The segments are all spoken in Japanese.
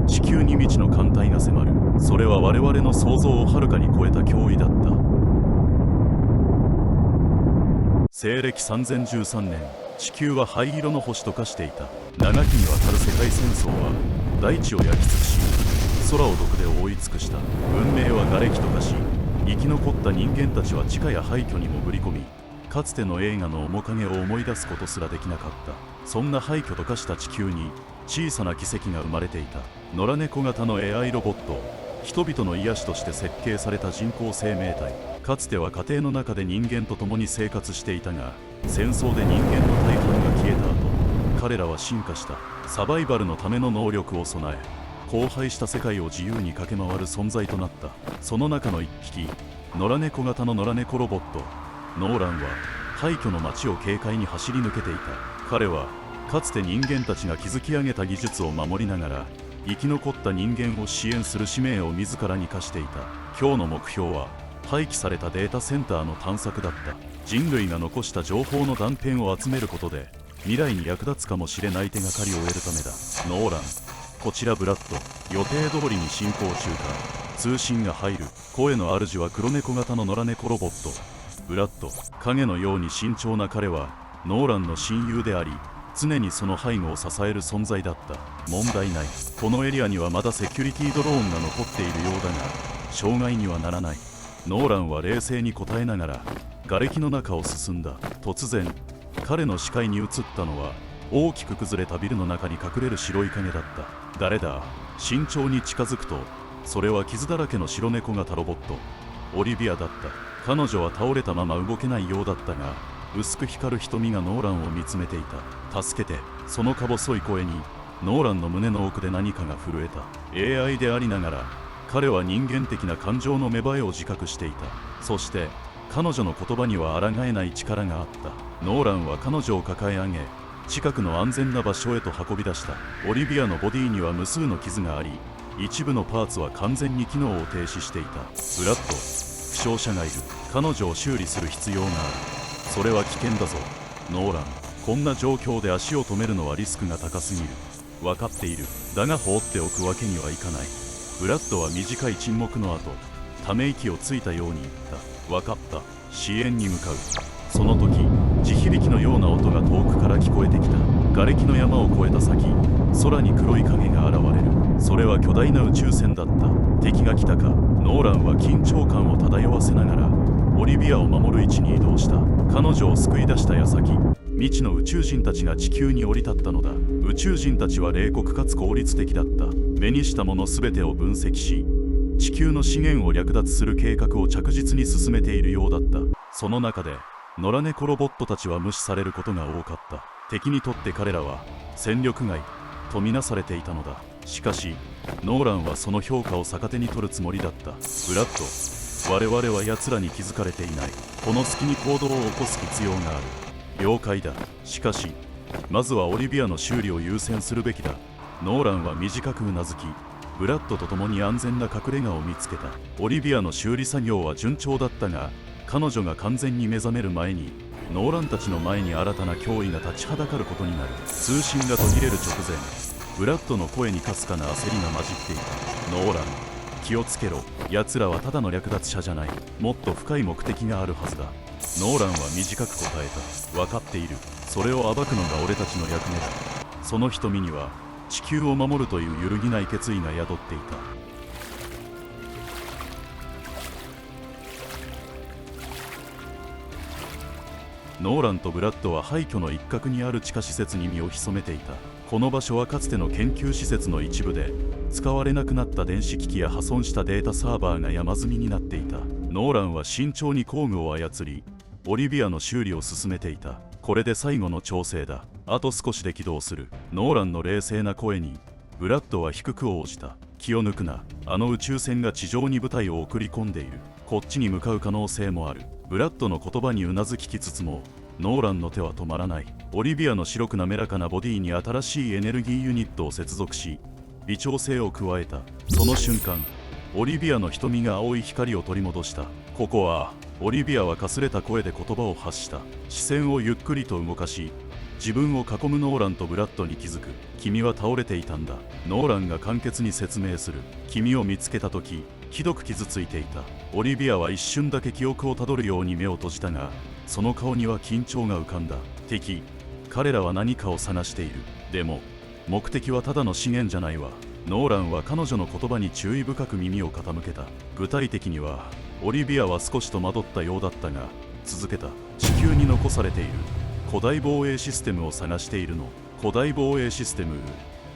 地球に未知の艦隊が迫る。それは我々の想像をはるかに超えた脅威だった。西暦3013年、地球は灰色の星と化していた。長きにわたる世界戦争は大地を焼き尽くし、空を毒で覆い尽くした。文明は瓦礫と化し、生き残った人間たちは地下や廃墟に潜り込み、かつての映画の面影を思い出すことすらできなかった。そんな廃墟と化した地球に小さな奇跡が生まれていた。野良猫型の AI ロボット、人々の癒しとして設計された人工生命体。かつては家庭の中で人間と共に生活していたが、戦争で人間の大半が消えた後、彼らは進化した。サバイバルのための能力を備え、荒廃した世界を自由に駆け回る存在となった。その中の一匹、野良猫型の野良猫ロボットノーランは廃墟の街を軽快に走り抜けていた。彼はかつて人間たちが築き上げた技術を守りながら、生き残った人間を支援する使命を自らに課していた。今日の目標は廃棄されたデータセンターの探索だった。人類が残した情報の断片を集めることで未来に役立つかもしれない手がかりを得るためだ。ノーラン、こちらブラッド。予定通りに進行中か。通信が入る。声の主は黒猫型の野良猫ロボットブラッド。影のように慎重な彼はノーランの親友であり、常にその背後を支える存在だった。問題ない。このエリアにはまだセキュリティドローンが残っているようだが、障害にはならない。ノーランは冷静に答えながら瓦礫の中を進んだ。突然彼の視界に映ったのは大きく崩れたビルの中に隠れる白い影だった。誰だ。慎重に近づくと、それは傷だらけの白猫型ロボットオリビアだった。彼女は倒れたまま動けないようだったが、薄く光る瞳がノーランを見つめていた。助けて。そのか細い声にノーランの胸の奥で何かが震えた。 AI でありながら彼は人間的な感情の芽生えを自覚していた。そして彼女の言葉には抗えない力があった。ノーランは彼女を抱え上げ、近くの安全な場所へと運び出した。オリビアのボディには無数の傷があり、一部のパーツは完全に機能を停止していた。ブラッド、負傷者がいる。彼女を修理する必要がある。それは危険だぞノーラン。こんな状況で足を止めるのはリスクが高すぎる。分かっている。だが放っておくわけにはいかない。ブラッドは短い沈黙の後、ため息をついたように言った。分かった。支援に向かう。その時、地響きのような音が遠くから聞こえてきた。瓦礫の山を越えた先、空に黒い影が現れる。それは巨大な宇宙船だった。敵が来たか。ノーランは緊張感を漂わせながらオリビアを守る位置に移動した。彼女を救い出した矢先、未知の宇宙人たちが地球に降り立ったのだ。宇宙人たちは冷酷かつ効率的だった。目にしたもの全てを分析し、地球の資源を略奪する計画を着実に進めているようだった。その中で野良猫ロボットたちは無視されることが多かった。敵にとって彼らは戦力外とみなされていたのだ。しかしノーランはその評価を逆手に取るつもりだった。ブラッド、我々は奴らに気づかれていない。この隙に行動を起こす必要がある。了解だ。しかしまずはオリビアの修理を優先するべきだ。ノーランは短くうなずき、ブラッドと共に安全な隠れ家を見つけた。オリビアの修理作業は順調だったが、彼女が完全に目覚める前にノーランたちの前に新たな脅威が立ちはだかることになる。通信が途切れる直前、ブラッドの声にかすかな焦りが混じっていた。ノーラン、気をつけろ。奴らはただの略奪者じゃない。もっと深い目的があるはずだ。ノーランは短く答えた。分かっている。それを暴くのが俺たちの役目だ。その瞳には地球を守るという揺るぎない決意が宿っていた。ノーランとブラッドは廃墟の一角にある地下施設に身を潜めていた。この場所はかつての研究施設の一部で、使われなくなった電子機器や破損したデータサーバーが山積みになっていた。ノーランは慎重に工具を操り、オリビアの修理を進めていた。これで最後の調整だ。あと少しで起動する。ノーランの冷静な声にブラッドは低く応じた。気を抜くな。あの宇宙船が地上に部隊を送り込んでいる。こっちに向かう可能性もある。ブラッドの言葉にうなずきつつも、ノーランの手は止まらない。オリビアの白く滑らかなボディに新しいエネルギーユニットを接続し、微調整を加えた。その瞬間、オリビアの瞳が青い光を取り戻した。ここは。オリビアはかすれた声で言葉を発した。視線をゆっくりと動かし、自分を囲むノーランとブラッドに気づく。君は倒れていたんだ。ノーランが簡潔に説明する。君を見つけた時ひどく傷ついていた。オリビアは一瞬だけ記憶をたどるように目を閉じたが、その顔には緊張が浮かんだ。敵、彼らは何かを探している。でも目的はただの資源じゃないわ。ノーランは彼女の言葉に注意深く耳を傾けた。具体的にはオリビアは少し戸惑ったようだったが続けた。地球に残されている古代防衛システムを探しているの。古代防衛システム？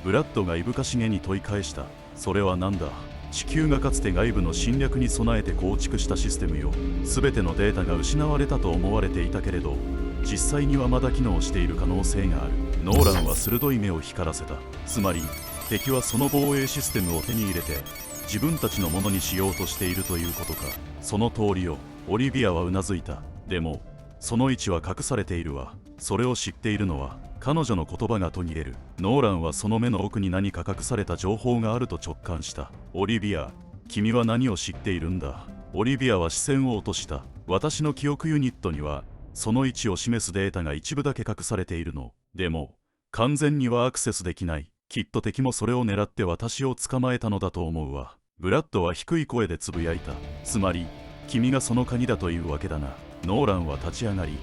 ブラッドがいぶかしげに問い返した。それは何だ？地球がかつて外部の侵略に備えて構築したシステムよ。全てのデータが失われたと思われていたけれど、実際にはまだ機能している可能性がある。ノーランは鋭い目を光らせた。つまり敵はその防衛システムを手に入れて自分たちのものにしようとしているということか。その通りよ。オリビアはうなずいた。でもその位置は隠されているわ。それを知っているのは彼女の言葉が途切れる。ノーランはその目の奥に何か隠された情報があると直感した。オリビア、君は何を知っているんだ？オリビアは視線を落とした。私の記憶ユニットにはその位置を示すデータが一部だけ隠されているの。でも完全にはアクセスできない。きっと敵もそれを狙って私を捕まえたのだと思うわ。ブラッドは低い声でつぶやいた。つまり君がその鍵だというわけだな。ノーランは立ち上がり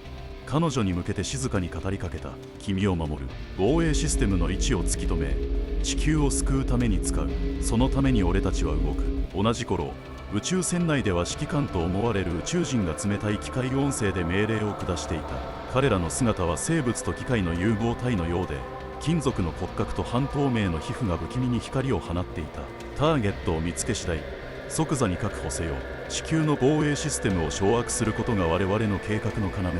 彼女に向けて静かに語りかけた。君を守る防衛システムの位置を突き止め地球を救うために使う。そのために俺たちは動く。同じ頃宇宙船内では指揮官と思われる宇宙人が冷たい機械音声で命令を下していた。彼らの姿は生物と機械の融合体のようで、金属の骨格と半透明の皮膚が不気味に光を放っていた。ターゲットを見つけ次第即座に確保せよ。地球の防衛システムを掌握することが我々の計画の要だ。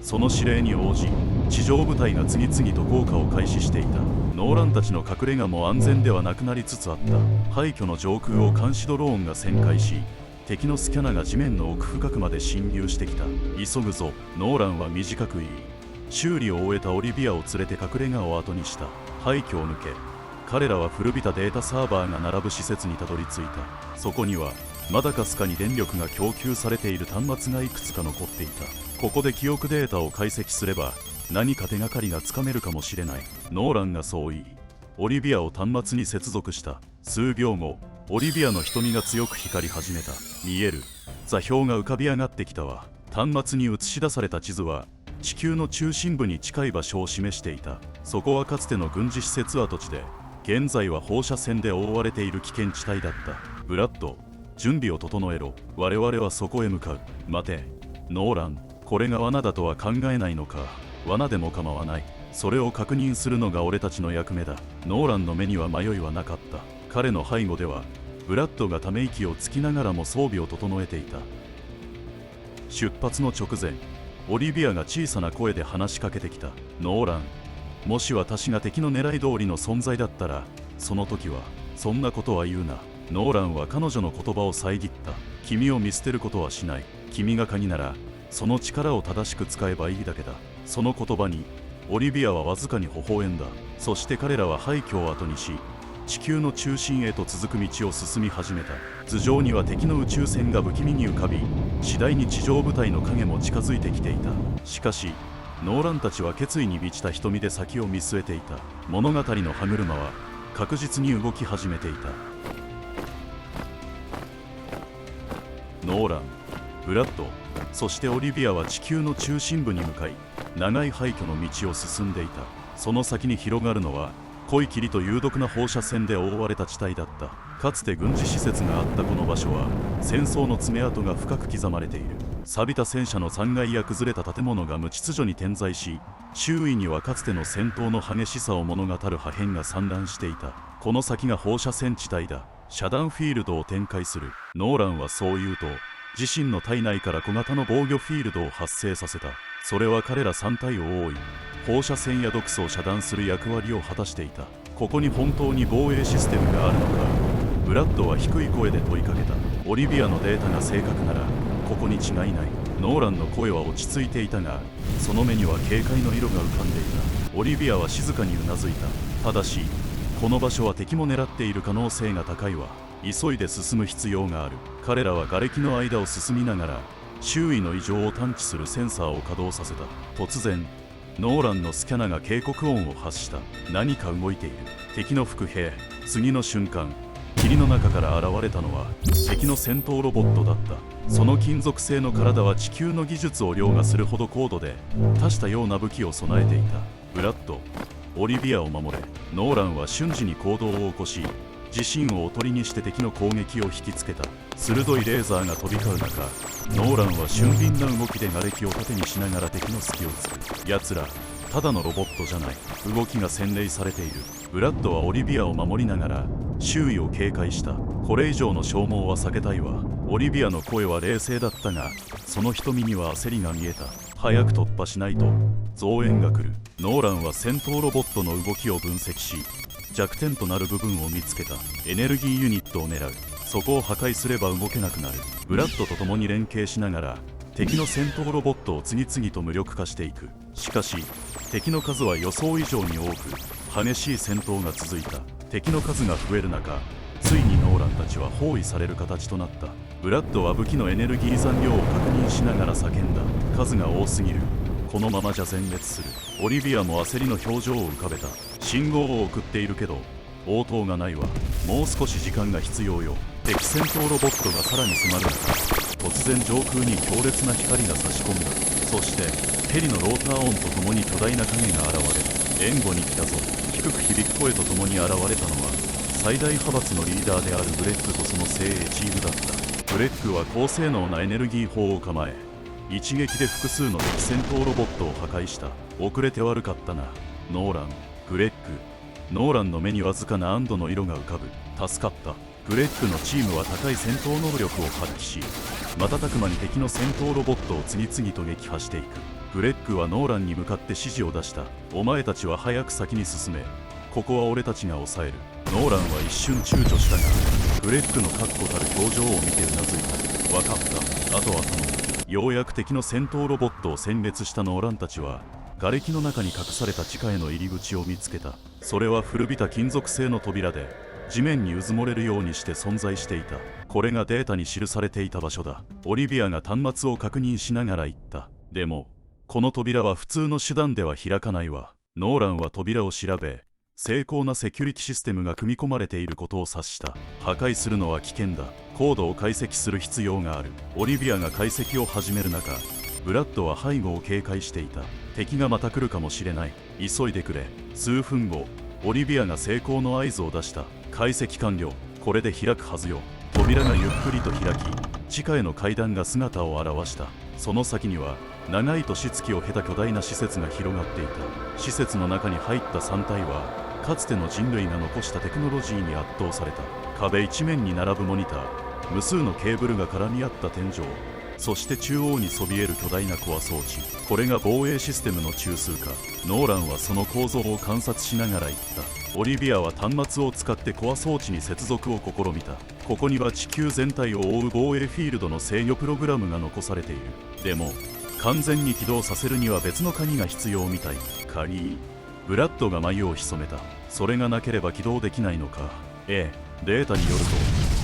その指令に応じ地上部隊が次々と降下を開始していた。ノーランたちの隠れ家も安全ではなくなりつつあった。廃墟の上空を監視ドローンが旋回し、敵のスキャナが地面の奥深くまで侵入してきた。急ぐぞ。ノーランは短く言い、修理を終えたオリビアを連れて隠れ家を後にした。廃墟を抜け彼らは古びたデータサーバーが並ぶ施設にたどり着いた。そこにはまだかすかに電力が供給されている端末がいくつか残っていた。ここで記憶データを解析すれば何か手がかりがつかめるかもしれない。ノーランがそう言いオリビアを端末に接続した。数秒後オリビアの瞳が強く光り始めた。見える。座標が浮かび上がってきたわ。端末に映し出された地図は地球の中心部に近い場所を示していた。そこはかつての軍事施設跡地で現在は放射線で覆われている危険地帯だった。ブラッド、準備を整えろ。我々はそこへ向かう。待て、ノーラン、これが罠だとは考えないのか？罠でも構わない。それを確認するのが俺たちの役目だ。ノーランの目には迷いはなかった。彼の背後ではブラッドがため息をつきながらも装備を整えていた。出発の直前、オリビアが小さな声で話しかけてきた。ノーラン、もし私が敵の狙い通りの存在だったら、その時はそんなことは言うな。ノーランは彼女の言葉を遮った。君を見捨てることはしない。君が鍵ならその力を正しく使えばいいだけだ。その言葉にオリビアはわずかに微笑んだ。そして彼らは廃墟を後にし地球の中心へと続く道を進み始めた。頭上には敵の宇宙船が不気味に浮かび、次第に地上部隊の影も近づいてきていた。しかしノーランたちは決意に満ちた瞳で先を見据えていた。物語の歯車は確実に動き始めていた。ノーラン、ブラッド、そしてオリビアは地球の中心部に向かい長い廃墟の道を進んでいた。その先に広がるのは濃い霧と有毒な放射線で覆われた地帯だった。かつて軍事施設があったこの場所は戦争の爪痕が深く刻まれている。錆びた戦車の残骸や崩れた建物が無秩序に点在し、周囲にはかつての戦闘の激しさを物語る破片が散乱していた。この先が放射線地帯だ。遮断フィールドを展開する。ノーランはそう言うと自身の体内から小型の防御フィールドを発生させた。それは彼ら3体を覆い放射線や毒素を遮断する役割を果たしていた。ここに本当に防衛システムがあるのか？ブラッドは低い声で問いかけた。オリビアのデータが正確ならここに違いない。ノーランの声は落ち着いていたが、その目には警戒の色が浮かんでいた。オリビアは静かにうなずいた。ただしこの場所は敵も狙っている可能性が高いわ。急いで進む必要がある。彼らは瓦礫の間を進みながら周囲の異常を探知するセンサーを稼働させた。突然ノーランのスキャナが警告音を発した。何か動いている。敵の伏兵。次の瞬間、霧の中から現れたのは敵の戦闘ロボットだった。その金属製の体は地球の技術を凌駕するほど高度で、多種多様な武器を備えていた。ブラッド、オリビアを守れ。ノーランは瞬時に行動を起こし、自身をおとりにして敵の攻撃を引きつけた。鋭いレーザーが飛び交う中、ノーランは俊敏な動きで瓦礫を盾にしながら敵の隙を突く。奴らただのロボットじゃない。動きが洗練されている。ブラッドはオリビアを守りながら周囲を警戒した。これ以上の消耗は避けたいわ。オリビアの声は冷静だったが、その瞳には焦りが見えた。早く突破しないと増援が来る。ノーランは戦闘ロボットの動きを分析し、弱点となる部分を見つけた。エネルギーユニットを狙う。そこを破壊すれば動けなくなる。ブラッドと共に連携しながら敵の戦闘ロボットを次々と無力化していく。しかし敵の数は予想以上に多く、激しい戦闘が続いた。敵の数が増える中、ついにノーランたちは包囲される形となった。ブラッドは武器のエネルギー残量を確認しながら叫んだ。数が多すぎる。このままじゃ全滅する。オリビアも焦りの表情を浮かべた。信号を送っているけど応答がないわ。もう少し時間が必要よ。敵戦闘ロボットがさらに迫る中、突然上空に強烈な光が差し込んだ。そしてヘリのローター音とともに巨大な影が現れる。援護に来たぞ。低く響く声とともに現れたのは最大派閥のリーダーであるブレックとその精鋭チームだった。ブレックは高性能なエネルギー砲を構え、一撃で複数の敵戦闘ロボットを破壊した。遅れて悪かったな、ノーラン。グレッグ。ノーランの目にわずかな安堵の色が浮かぶ。助かった。グレッグのチームは高い戦闘能力を発揮し、瞬く間に敵の戦闘ロボットを次々と撃破していく。グレッグはノーランに向かって指示を出した。お前たちは早く先に進め。ここは俺たちが抑える。ノーランは一瞬躊躇したが、グレッグの確固たる表情を見てうなずいた。分かった。あとは頼む。ようやく敵の戦闘ロボットを殲滅したノーランたちは、瓦礫の中に隠された地下への入り口を見つけた。それは古びた金属製の扉で、地面にうずもれるようにして存在していた。これがデータに記されていた場所だ。オリビアが端末を確認しながら言った。でもこの扉は普通の手段では開かないわ。ノーランは扉を調べ、精巧なセキュリティシステムが組み込まれていることを察した。破壊するのは危険だ。コードを解析する必要がある。オリビアが解析を始める中、ブラッドは背後を警戒していた。敵がまた来るかもしれない。急いでくれ。数分後、オリビアが成功の合図を出した。解析完了。これで開くはずよ。扉がゆっくりと開き、地下への階段が姿を現した。その先には長い年月を経た巨大な施設が広がっていた。施設の中に入った3体はかつての人類が残したテクノロジーに圧倒された。壁一面に並ぶモニター、無数のケーブルが絡み合った天井、そして中央にそびえる巨大なコア装置。これが防衛システムの中枢か。ノーランはその構造を観察しながら言った。オリビアは端末を使ってコア装置に接続を試みた。ここには地球全体を覆う防衛フィールドの制御プログラムが残されている。でも完全に起動させるには別の鍵が必要みたい。鍵？ブラッドが眉を潜めた。それがなければ起動できないのか。ええ、データによると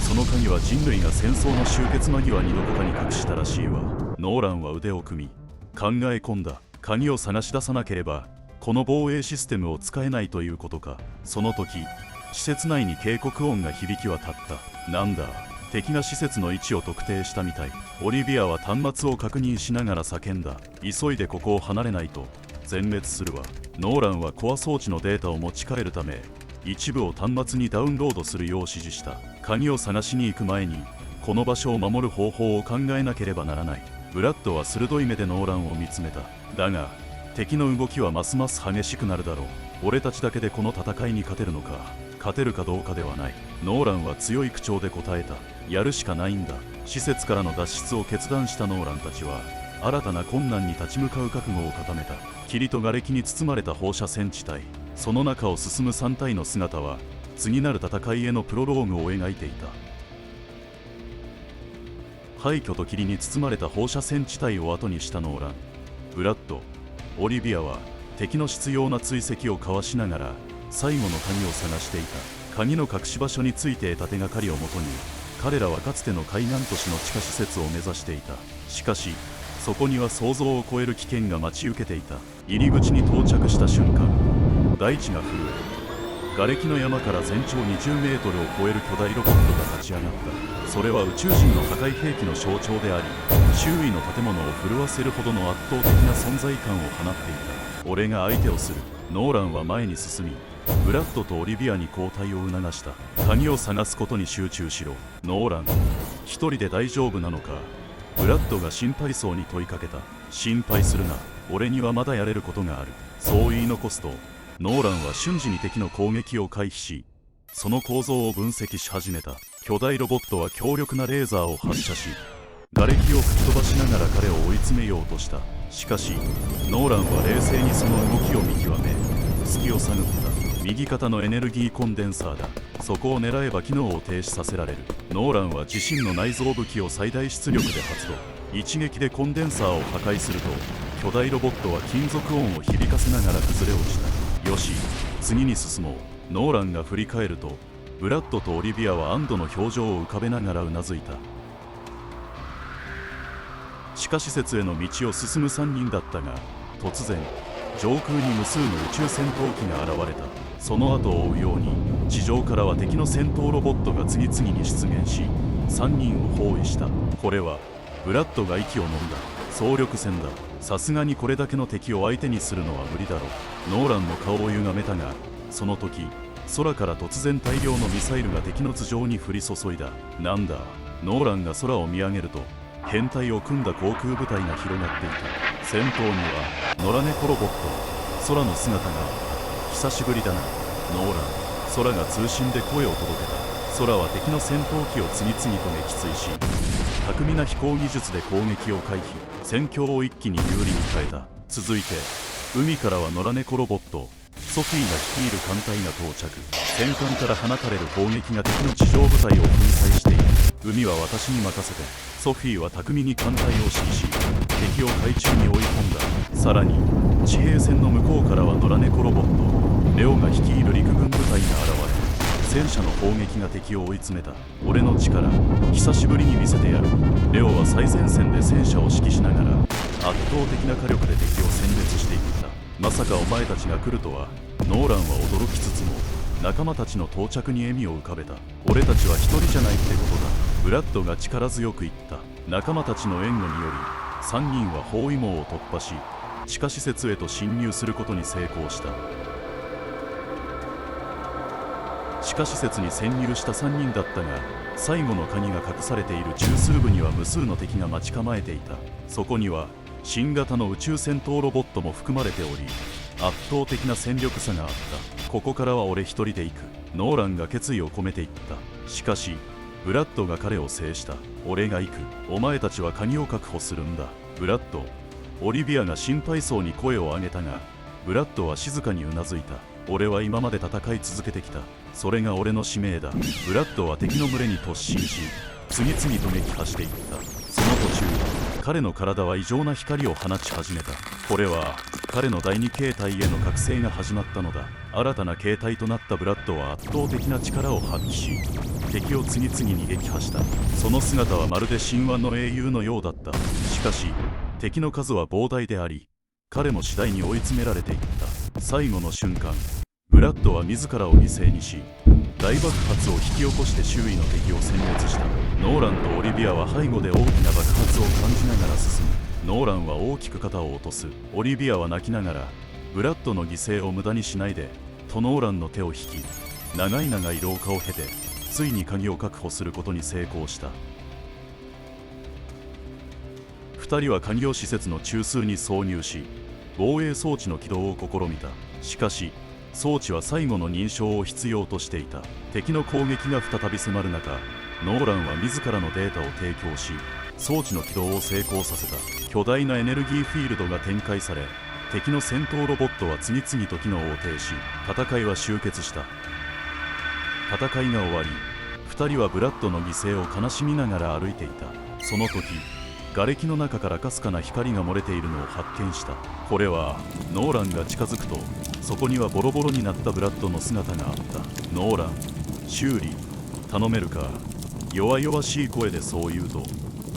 その鍵は人類が戦争の終結間際にどこかに隠したらしいわ。ノーランは腕を組み考え込んだ。鍵を探し出さなければこの防衛システムを使えないということか。その時施設内に警告音が響き渡った。なんだ、敵が施設の位置を特定したみたい。オリビアは端末を確認しながら叫んだ。急いでここを離れないと全滅するわ。ノーランはコア装置のデータを持ち帰るため一部を端末にダウンロードするよう指示した。鍵を探しに行く前にこの場所を守る方法を考えなければならない。ブラッドは鋭い目でノーランを見つめた。だが敵の動きはますます激しくなるだろう。俺たちだけでこの戦いに勝てるのか。勝てるかどうかではない。ノーランは強い口調で答えた。やるしかないんだ。施設からの脱出を決断したノーランたちは新たな困難に立ち向かう覚悟を固めた。霧と瓦礫に包まれた放射線地帯、その中を進む3体の姿は次なる戦いへのプロローグを描いていた。廃墟と霧に包まれた放射線地帯を後にしたノーラン、ブラッド、オリビアは敵の執拗な追跡をかわしながら最後の鍵を探していた。鍵の隠し場所について得た手がかりをもとに彼らはかつての海岸都市の地下施設を目指していた。しかしそこには想像を超える危険が待ち受けていた。入り口に到着した瞬間、大地が震え、瓦礫の山から全長20メートルを超える巨大ロボットが立ち上がった。それは宇宙人の破壊兵器の象徴であり、周囲の建物を震わせるほどの圧倒的な存在感を放っていた。俺が相手をする。ノーランは前に進み、ブラッドとオリビアに交代を促した。鍵を探すことに集中しろ。ノーラン、一人で大丈夫なのか。ブラッドが心配そうに問いかけた。心配するな、俺にはまだやれることがある。そう言い残すと、ノーランは瞬時に敵の攻撃を回避し、その構造を分析し始めた。巨大ロボットは強力なレーザーを発射し、瓦礫を吹き飛ばしながら彼を追い詰めようとした。しかしノーランは冷静にその動きを見極め、隙を探った。右肩のエネルギーコンデンサーだ。そこを狙えば機能を停止させられる。ノーランは自身の内蔵武器を最大出力で発動。一撃でコンデンサーを破壊すると、巨大ロボットは金属音を響かせながら崩れ落ちた。よし、次に進もう。ノーランが振り返ると、ブラッドとオリビアは安堵の表情を浮かべながらうなずいた。地下施設への道を進む3人だったが、突然上空に無数の宇宙戦闘機が現れた。その後を追うように地上からは敵の戦闘ロボットが次々に出現し、3人を包囲した。これはブラッドが息を飲んだ。総力戦だ。さすがにこれだけの敵を相手にするのは無理だろう。ノーランの顔を歪めたが、その時空から突然大量のミサイルが敵の頭上に降り注いだ。なんだ。ノーランが空を見上げると、編隊を組んだ航空部隊が広がっていた。先頭には野良猫ロボット。空の姿が久しぶりだな。ノーラン。空が通信で声を届けた。空は敵の戦闘機を次々と撃墜し、巧みな飛行技術で攻撃を回避。戦況を一気に有利に変えた。続いて海からは野良猫ロボットソフィーが率いる艦隊が到着。戦艦から放たれる砲撃が敵の地上部隊を粉砕している。海は私に任せて。ソフィーは巧みに艦隊を指揮し、敵を海中に追い込んだ。さらに地平線の向こうからは野良猫ロボットレオが率いる陸軍部隊が現れ、戦車の砲撃が敵を追い詰めた。俺の力久しぶりに見せてやる。レオは最前線で戦車を指揮しながら圧倒的な火力で敵を殲滅していった。まさかお前たちが来るとは。ノーランは驚きつつも仲間たちの到着に笑みを浮かべた。俺たちは一人じゃないってことだ。ブラッドが力強く言った。仲間たちの援護により3人は包囲網を突破し、地下施設へと侵入することに成功した。地下施設に潜入した3人だったが、最後の鍵が隠されている中枢部には無数の敵が待ち構えていた。そこには新型の宇宙戦闘ロボットも含まれており、圧倒的な戦力差があった。ここからは俺一人で行く。ノーランが決意を込めて言った。しかしブラッドが彼を制した。俺が行く。お前たちは鍵を確保するんだ。ブラッド。オリビアが心配そうに声を上げたが、ブラッドは静かにうなずいた。俺は今まで戦い続けてきた。それが俺の使命だ。ブラッドは敵の群れに突進し、次々と撃破していった。その途中、彼の体は異常な光を放ち始めた。これは彼の第二形態への覚醒が始まったのだ。新たな形態となったブラッドは圧倒的な力を発揮し、敵を次々に撃破した。その姿はまるで神話の英雄のようだった。しかし敵の数は膨大であり、彼も次第に追い詰められていった。最後の瞬間、ブラッドは自らを犠牲にし、大爆発を引き起こして周囲の敵を殲滅した。ノーランとオリビアは背後で大きな爆発を感じながら進む。ノーランは大きく肩を落とす。オリビアは泣きながら、ブラッドの犠牲を無駄にしないでとノーランの手を引き、長い廊下を経てついに鍵を確保することに成功した。2人は鍵を施設の中枢に挿入し、防衛装置の起動を試みた。しかし装置は最後の認証を必要としていた。敵の攻撃が再び迫る中、ノーランは自らのデータを提供し、装置の起動を成功させた。巨大なエネルギーフィールドが展開され、敵の戦闘ロボットは次々と機能を停止。戦いは終結した。戦いが終わり、2人はブラッドの犠牲を悲しみながら歩いていた。その時、瓦礫の中からかすかな光が漏れているのを発見した。これはノーランが近づくと、そこにはボロボロになったブラッドの姿があった。ノーラン、修理頼めるか。弱々しい声でそう言うと、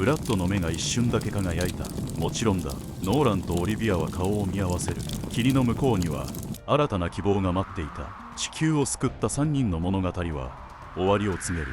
ブラッドの目が一瞬だけ輝いた。もちろんだ。ノーランとオリビアは顔を見合わせる。霧の向こうには新たな希望が待っていた。地球を救った3人の物語は終わりを告げる。